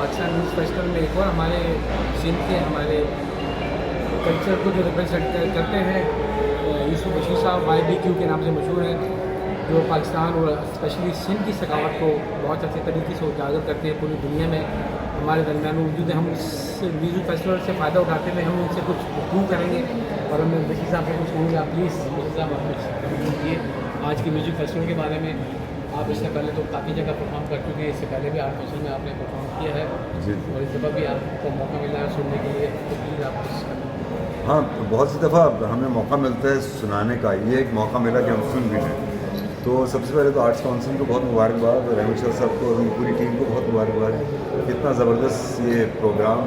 Pakistan music festival में एक और हमारे सिंध के हमारे कल्चर को जो रिप्रेजेंट करते हैं यूसुफ बशीर साहब YBQ के नाम से मशहूर हैं, जो पाकिस्तान और स्पेशली सिंध की सकावत को बहुत अच्छे तरीके से उजागर करते हैं पूरी दुनिया में। हमारे दरमियान मौजूद हैं, हम इस म्यूज़िक फेस्टिवल से फ़ायदा उठाते हुए हम उनसे कुछ गुफ्तगू करेंगे और हम बशीर साहब से कुछ कहूँगे। आप प्लीज़ बशीर साहब आप कुछ कीजिए आज के म्यूज़िक फेस्टिवल के बारे में। आप इससे पहले तो काफ़ी जगह परफॉर्म कर चुके हैं, इससे पहले भी आर्ट फंक्शन में आपने परफॉर्म किया है जी। और इस दफ़ा भी आपको मौका मिला है सुनने के लिए, तो प्लीज़ आप कुछ। हाँ, बहुत सी दफ़ा हमें मौका मिलता है सुनाने का, ये एक मौका मिला कि हम सुन भी लें। तो सबसे पहले तो आर्ट्स काउंसिल को बहुत मुबारकबाद और अहमद शाह साहब को और उनकी पूरी टीम को बहुत मुबारकबाद। कितना ज़बरदस्त ये प्रोग्राम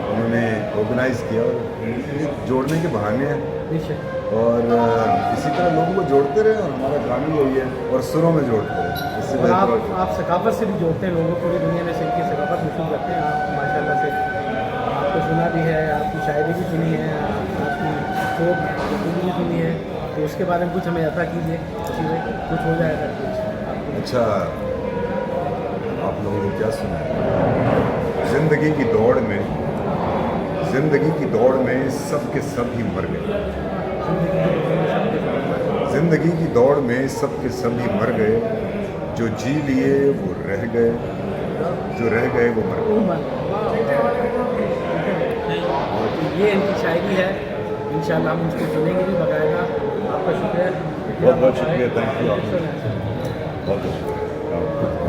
उन्होंने ऑर्गेनाइज़ किया और जोड़ने के बहाने हैं और इसी तरह लोगों को जोड़ते रहे और हमारा काम ही यही है और सुरों में जोड़ते रहे। इससे और बेहतर आप सकाफत से भी जोड़ते हैं लोगों को, पूरी दुनिया में सिंध की सकाफत मशहूर करते हैं। आप माशाल्लाह से आपको सुना भी है, आपकी शायरी भी सुनी है, आपकी फोक भी सुनी है, तो उसके बारे में कुछ हमें अता कीजिए, उसी में कुछ हो जाएगा कुछ। अच्छा, आप लोगों को क्या सुना है? ज़िंदगी की दौड़ में सब के सब ही मर गए। ज़िंदगी की दौड़ में सब के सब ही मर गए, जो जी लिए वो रह गए, जो रह गए वो मर गए। ये इनकी शायरी है, इंशाल्लाह हम उसको सुनेंगे भी बाकायदा। आपका शुक्रिया, बहुत बहुत शुक्रिया, थैंक यू। बहुत बहुत शुक्रिया।